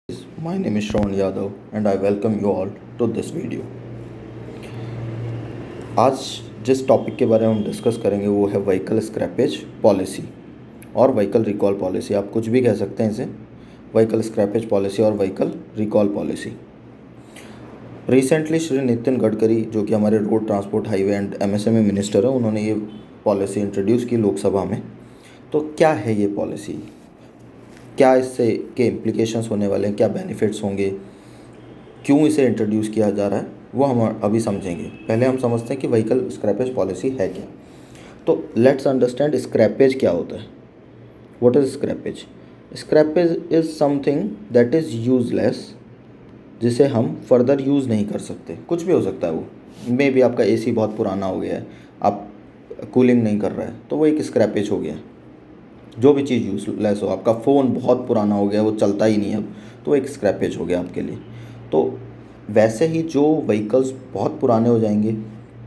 My name is Shravan Yadav and I welcome you all to this video. आज जिस topic के बारे में हम डिस्कस करेंगे वो है व्हीकल स्क्रैपेज पॉलिसी और व्हीकल रिकॉल पॉलिसी। आप कुछ भी कह सकते हैं इसे, व्हीकल स्क्रैपेज पॉलिसी और vehicle recall policy. Recently Shri Nitin Gadkari, जो कि हमारे road transport highway and MSME minister है, उन्होंने ये पॉलिसी इंट्रोड्यूस की लोकसभा में। तो क्या है ये पॉलिसी, क्या इससे के इम्प्लीकेशंस होने वाले हैं, क्या बेनिफिट्स होंगे, क्यों इसे इंट्रोड्यूस किया जा रहा है, वो हम अभी समझेंगे। पहले हम समझते हैं कि व्हीकल स्क्रैपेज पॉलिसी है क्या। तो लेट्स अंडरस्टैंड स्क्रैपेज क्या होता है। What is scrappage? Scrappage is something that is useless, जिसे हम फर्दर यूज़ नहीं कर सकते। कुछ भी हो सकता है वो, मे भी आपका एसी बहुत पुराना हो गया है, आप कूलिंग नहीं कर रहा है, तो वो एक स्क्रैपेज हो गया। जो भी चीज़ यूज़लेस हो, आपका फ़ोन बहुत पुराना हो गया, वो चलता ही नहीं अब, तो एक स्क्रैपेज हो गया आपके लिए। तो वैसे ही जो व्हीकल्स बहुत पुराने हो जाएंगे,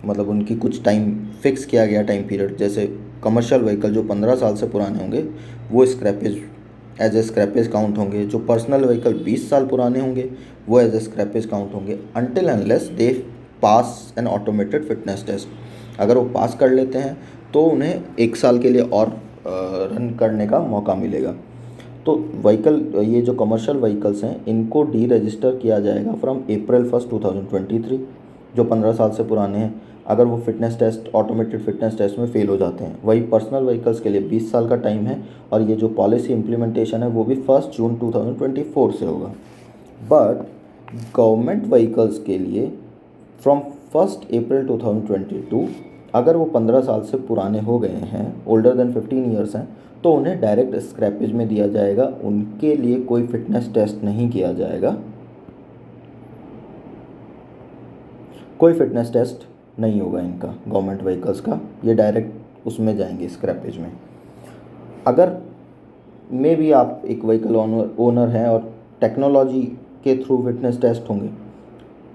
मतलब उनकी कुछ टाइम फिक्स किया गया टाइम पीरियड, जैसे कमर्शियल व्हीकल जो 15 साल से पुराने होंगे वो scrappage as a scrappage count होंगे। जो पर्सनल व्हीकल 20 साल पुराने होंगे वो एज ए स्क्रैपेज काउंट होंगे, until unless they pass an automated fitness test. अगर वो पास कर लेते हैं तो उन्हें 1 साल के लिए और रन करने का मौका मिलेगा। तो व्हीकल, ये जो कमर्शियल व्हीकल्स हैं, इनको डी रजिस्टर किया जाएगा फ्रॉम April 1, 2023, जो 15 साल से पुराने हैं, अगर वो fitness test, automated fitness test में फेल हो जाते हैं। वही पर्सनल व्हीकल्स के लिए 20 साल का टाइम है, और ये जो पॉलिसी इम्प्लीमेंटेशन है वो भी 1 जून 2024 से होगा। बट गवर्नमेंट व्हीकल्स के लिए फ्रॉम 1 अप्रैल 2022, अगर वो 15 साल से पुराने हो गए हैं, ओल्डर देन 15 ईयर्स हैं, तो उन्हें डायरेक्ट स्क्रैपेज में दिया जाएगा। उनके लिए कोई फिटनेस टेस्ट नहीं किया जाएगा, कोई फिटनेस टेस्ट नहीं होगा इनका, गवर्नमेंट व्हीकल्स का, ये डायरेक्ट उसमें जाएंगे स्क्रैपेज में। अगर मे भी आप एक व्हीकल ओनर हैं और टेक्नोलॉजी के थ्रू फिटनेस टेस्ट होंगे,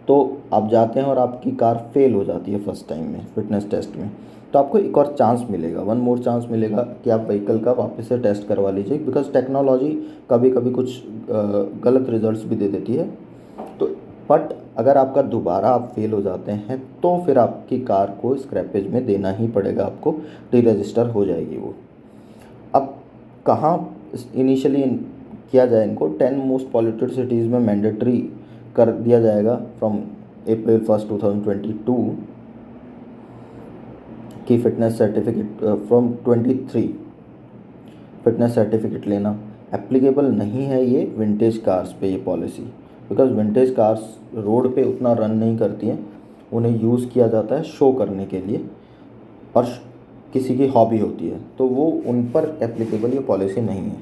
तो आप जाते हैं और आपकी कार फेल हो जाती है फर्स्ट टाइम में फिटनेस टेस्ट में, तो आपको एक और चांस मिलेगा, वन मोर चांस मिलेगा कि आप व्हीकल का वापस से टेस्ट करवा लीजिए, बिकॉज टेक्नोलॉजी कभी कभी कुछ गलत रिजल्ट्स भी दे देती है। तो बट अगर आपका दोबारा आप फेल हो जाते हैं तो फिर आपकी कार को स्क्रैपेज में देना ही पड़ेगा, आपको डी रजिस्टर हो जाएगी वो। अब कहाँ इनिशियली किया जाए इनको? 10 मोस्ट पॉल्यूटेड सिटीज़ में मैंडेटरी कर दिया जाएगा फ्रॉम April 1, 2022 की fitness certificate from 23 fitness certificate लेना। एप्लीकेबल नहीं है ये विंटेज कार्स पे ये policy, because vintage cars road पे उतना रन नहीं करती हैं, उन्हें यूज़ किया जाता है शो करने के लिए, और किसी की हॉबी होती है, तो वो उन पर एप्लीकेबल ये पॉलिसी नहीं है।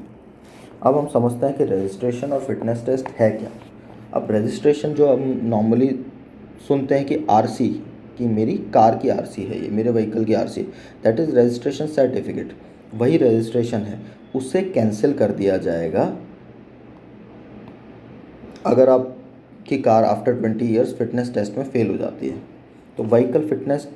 अब हम समझते हैं कि रजिस्ट्रेशन और फिटनेस टेस्ट है क्या। अब रजिस्ट्रेशन जो हम नॉर्मली सुनते हैं कि आरसी, कि मेरी कार की आरसी है, ये मेरे व्हीकल की RC, that is registration certificate, वही रजिस्ट्रेशन है, उसे कैंसिल कर दिया जाएगा अगर आपकी car after 20 years fitness test में फेल हो जाती है। तो व्हीकल फिटनेस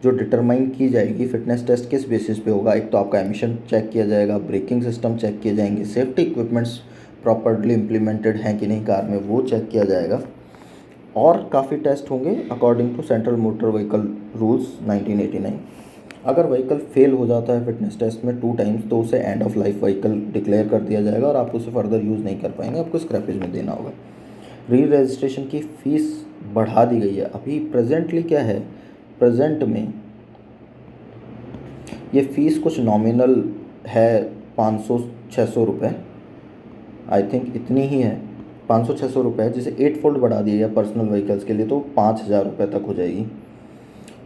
जो डिटरमाइन की जाएगी, फिटनेस टेस्ट किस बेसिस पे होगा? एक तो आपका एमिशन चेक किया जाएगा, ब्रेकिंग सिस्टम चेक किए जाएंगे, सेफ्टी इक्विपमेंट्स प्रॉपर्ली इम्प्लीमेंटेड हैं कि नहीं कार में, वो चेक किया जाएगा, और काफ़ी टेस्ट होंगे according to central motor vehicle rules 1989। अगर व्हीकल फेल हो जाता है फिटनेस टेस्ट में 2 टाइम्स, तो उसे end of life vehicle declare कर दिया जाएगा और आप उसे फर्दर यूज़ नहीं कर पाएंगे, आपको स्क्रैपेज में देना होगा। री रजिस्ट्रेशन की फ़ीस बढ़ा दी गई है। अभी प्रेजेंटली क्या है, प्रेजेंट में ये फ़ीस कुछ नॉमिनल है, 500-600 रुपये, आई थिंक इतनी ही है, 500-600 रुपये, जिसे 8 फोल्ड बढ़ा दिया गया पर्सनल व्हीकल्स के लिए, तो 5000 रुपये तक हो जाएगी।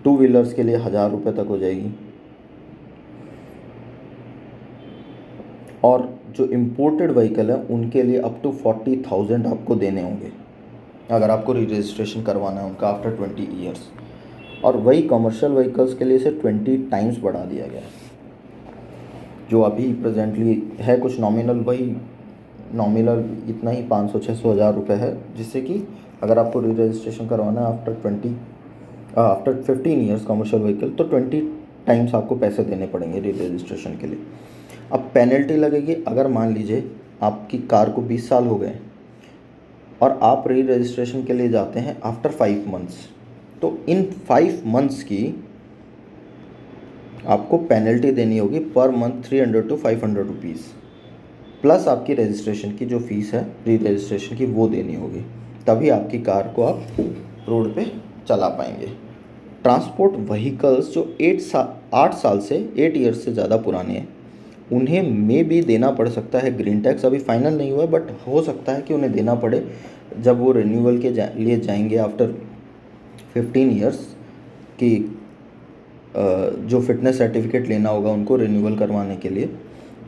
2 व्हीलर्स के लिए 1000 रुपये तक हो जाएगी, और जो इम्पोर्टेड व्हीकल है उनके लिए अप टू 40,000 आपको देने होंगे अगर आपको री रजिस्ट्रेशन करवाना है उनका आफ्टर 20 ईयर्स। और वही कमर्शियल व्हीकल्स के लिए इसे 20 टाइम्स बढ़ा दिया गया है। जो अभी प्रेजेंटली है कुछ नॉमिनल, वही नॉमिनल इतना ही 500-600 हज़ार रुपये है, जिससे कि अगर आपको री रजिस्ट्रेशन करवाना है आफ्टर 15 ईयर्स कमर्शियल व्हीकल, तो 20 टाइम्स आपको पैसे देने पड़ेंगे री रजिस्ट्रेशन के लिए। अब पेनल्टी लगेगी अगर मान लीजिए आपकी कार को 20 साल हो गए और आप री रजिस्ट्रेशन के लिए जाते हैं आफ्टर 5 मंथ्स, तो इन 5 मंथ्स की आपको पेनल्टी देनी होगी per month 300 to 500 rupees, plus आपकी रजिस्ट्रेशन की जो फीस है री रजिस्ट्रेशन की वो देनी होगी, तभी आपकी कार को आप रोड पे चला पाएंगे। ट्रांसपोर्ट व्हीकल्स जो 8 साल से 8 ईयर्स से ज़्यादा पुराने हैं उन्हें में भी देना पड़ सकता है ग्रीन टैक्स, अभी फाइनल नहीं हुआ है बट हो सकता है कि उन्हें देना पड़े जब वो रिन्यूअल के लिए जाएंगे आफ्टर 15 ईयर्स की जो फिटनेस सर्टिफिकेट लेना होगा उनको रिन्यूअल करवाने के लिए,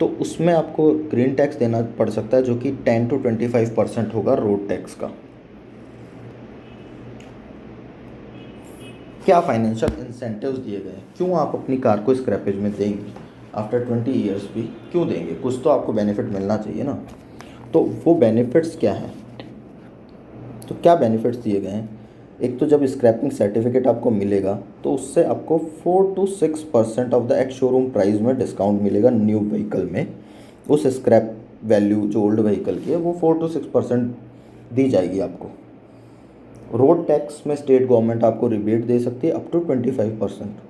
तो उसमें आपको ग्रीन टैक्स देना पड़ सकता है जो कि 10 to 25% होगा रोड टैक्स का। क्या फाइनेंशियल इंसेंटिव्स दिए गए हैं, क्यों आप अपनी कार को स्क्रैपेज में देंगे आफ्टर 20 ईयर्स भी क्यों देंगे, कुछ तो आपको बेनिफिट मिलना चाहिए ना। तो वो बेनिफिट्स क्या हैं, तो क्या बेनिफिट्स दिए गए हैं, एक तो जब स्क्रैपिंग सर्टिफिकेट आपको मिलेगा तो उससे आपको 4 to 6% of the ex showroom price में डिस्काउंट मिलेगा न्यू व्हीकल में। उस स्क्रैप वैल्यू जो ओल्ड व्हीकल की है वो 4 to 6% दी जाएगी आपको। रोड टैक्स में स्टेट गवर्नमेंट आपको रिबेट दे सकती है अप टू 25%।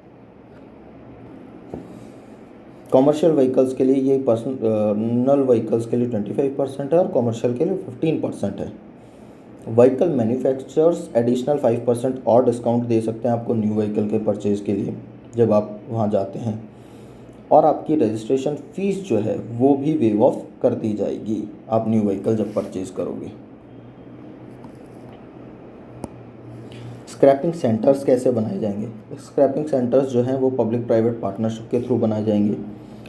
कॉमर्शियल व्हीकल्स के लिए ये पर्सनल व्हीकल्स के लिए 25% है और कॉमर्शियल के लिए 15% है। व्हीकल मैन्युफैक्चरर्स एडिशनल 5% और डिस्काउंट दे सकते हैं आपको न्यू व्हीकल के परचेज़ के लिए जब आप वहाँ जाते हैं, और आपकी रजिस्ट्रेशन फ़ीस जो है वो भी वेव ऑफ कर दी जाएगी आप न्यू व्हीकल जब परचेज़ करोगे। स्क्रैपिंग सेंटर्स कैसे बनाए जाएंगे, स्क्रैपिंग सेंटर्स जो हैं वो पब्लिक प्राइवेट पार्टनरशिप के थ्रू बनाए जाएंगे।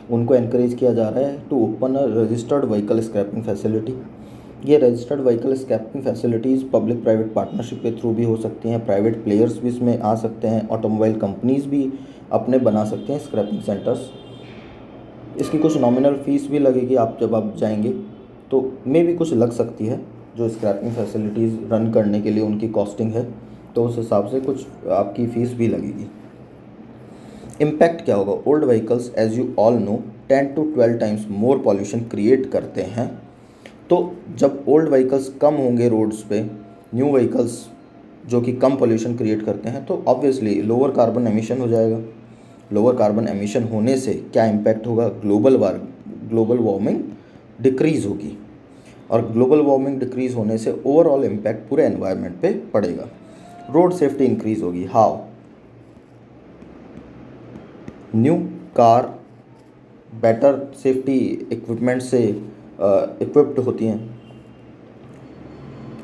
उनको एनकरेज किया जा रहा है to open a registered vehicle scrapping facility. ये registered vehicle scrapping facilities public private partnership के थ्रू भी हो सकती हैं, प्राइवेट प्लेयर्स भी इसमें आ सकते हैं, ऑटोमोबाइल कंपनीज़ भी अपने बना सकते हैं स्क्रैपिंग सेंटर्स। इसकी कुछ नॉमिनल फ़ीस भी लगेगी, आप जब आप जाएंगे तो में भी कुछ लग सकती है, जो स्क्रैपिंग फैसिलिटीज़ रन करने के लिए उनकी कॉस्टिंग है तो उस हिसाब से कुछ आपकी फ़ीस भी लगेगी। इम्पैक्ट क्या होगा, old vehicles as you all know 10 to 12 times more pollution create करते हैं। तो जब ओल्ड व्हीकल्स कम होंगे रोड्स पे, न्यू व्हीकल्स जो कि कम पॉल्यूशन क्रिएट करते हैं, तो ऑब्वियसली लोअर कार्बन एमिशन हो जाएगा। लोअर कार्बन एमिशन होने से क्या इम्पैक्ट होगा, ग्लोबल वार्मिंग डिक्रीज़ होगी, और ग्लोबल वार्मिंग डिक्रीज़ होने से ओवरऑल इम्पैक्ट पूरे एनवायरनमेंट पे पड़ेगा। रोड सेफ्टी इंक्रीज होगी, how, new car better safety equipment से इक्विप्ड होती हैं।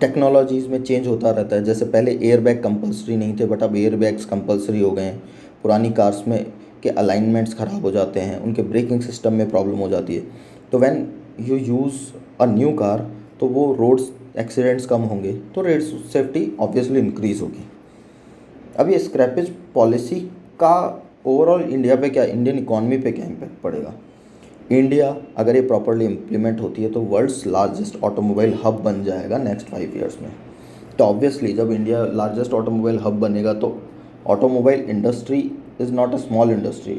टेक्नोलॉजीज़ में चेंज होता रहता है, जैसे पहले एयरबैग कंपलसरी नहीं थे बट अब एयरबैग्स कंपलसरी हो गए हैं। पुरानी कार्स में के अलाइनमेंट्स ख़राब हो जाते हैं, उनके ब्रेकिंग सिस्टम में प्रॉब्लम हो जाती है, तो when you use a new car तो वो रोड्स एक्सीडेंट्स कम होंगे, तो रोड सेफ्टी ऑब्वियसली इंक्रीज़ होगी। अब ये स्क्रैपेज पॉलिसी का ओवरऑल इंडिया पे क्या, इंडियन इकॉनमी पे क्या इम्पैक्ट पड़ेगा। इंडिया अगर ये प्रॉपरली इम्प्लीमेंट होती है तो वर्ल्ड्स लार्जेस्ट ऑटोमोबाइल हब बन जाएगा नेक्स्ट 5 ईयर्स में। तो ऑब्वियसली जब इंडिया लार्जेस्ट ऑटोमोबाइल हब बनेगा तो automobile industry is not a small industry,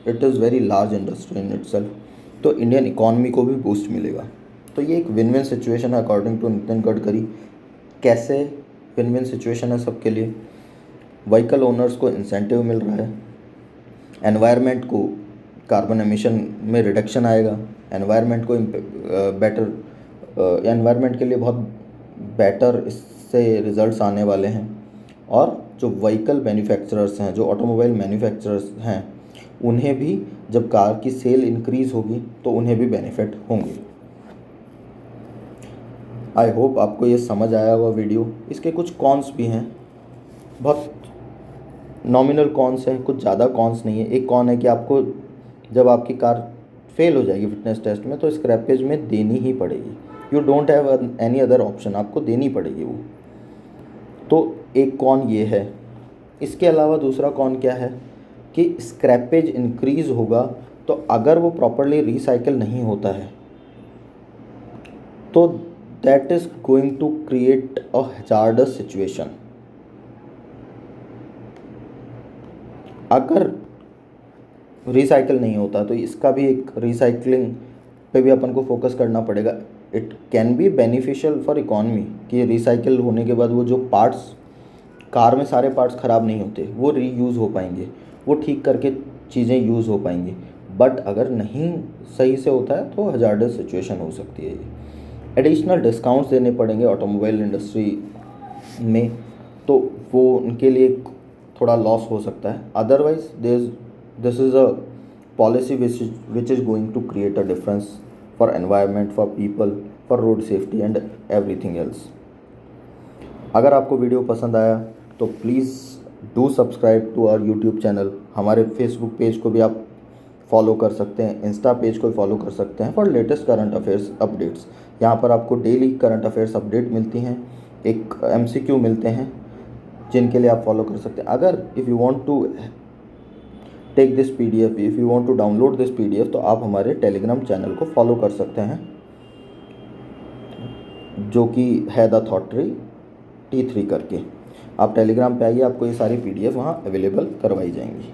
it is very large industry in itself, तो इंडियन इकॉनमी को भी बूस्ट मिलेगा। तो ये एक विन विन सिचुएशन है अकॉर्डिंग टू नितिन गडकरी। कैसे विन विन सिचुएशन है सबके लिए, व्हीकल ओनर्स को इंसेंटिव मिल रहा है, एनवायरनमेंट को कार्बन एमिशन में रिडक्शन आएगा, एनवायरनमेंट को एनवायरनमेंट के लिए बहुत बेटर इससे रिजल्ट्स आने वाले हैं, और जो व्हीकल मैन्युफैक्चरर्स हैं, जो ऑटोमोबाइल मैन्युफैक्चरर्स हैं, उन्हें भी जब कार की सेल इंक्रीज़ होगी तो उन्हें भी बेनिफिट होंगे। आई होप आपको ये समझ आया हुआ वीडियो। इसके कुछ कॉन्स भी हैं, बहुत नॉमिनल कॉन्स हैं, कुछ ज़्यादा कॉन्स नहीं है। एक कॉन है कि आपको जब आपकी कार फेल हो जाएगी फिटनेस टेस्ट में तो स्क्रैपेज में देनी ही पड़ेगी, you don't have any other option, आपको देनी पड़ेगी वो। तो एक कॉन ये है। इसके अलावा दूसरा कॉन क्या है कि स्क्रैपेज इंक्रीज़ होगा तो अगर वो प्रॉपरली रिसाइकिल नहीं होता है तो that is going to create a hazardous situation. अगर रिसाइकिल नहीं होता तो इसका भी एक रिसाइकलिंग पे भी अपन को फोकस करना पड़ेगा। It can be beneficial for economy कि रिसाइकिल होने के बाद वो जो पार्ट्स, कार में सारे पार्ट्स ख़राब नहीं होते, वो रीयूज़ हो पाएंगे, वो ठीक करके चीज़ें यूज़ हो पाएंगी। बट अगर नहीं सही से होता है तो हजार्डस सिचुएशन हो सकती है। ये एडिशनल डिस्काउंट्स देने पड़ेंगे ऑटोमोबाइल इंडस्ट्री में, तो वो उनके लिए थोड़ा लॉस हो सकता है। Otherwise this is a policy which is going to create a difference for environment, for people, for road safety and everything else. अगर आपको वीडियो पसंद आया तो please do subscribe to our YouTube channel. हमारे Facebook page को भी आप follow कर सकते हैं, इंस्टा पेज को भी फॉलो कर सकते हैं for latest current affairs updates. यहाँ पर आपको डेली करंट अफेयर्स अपडेट मिलती हैं, एक MCQ मिलते हैं जिनके लिए आप फॉलो कर सकते हैं। अगर if you want to take this PDF, if you want to download this PDF, तो आप हमारे टेलीग्राम चैनल को फॉलो कर सकते हैं, जो कि है द थॉट ट्री T3 करके। आप टेलीग्राम पे आइए, आपको ये सारी PDF वहाँ अवेलेबल करवाई जाएंगी।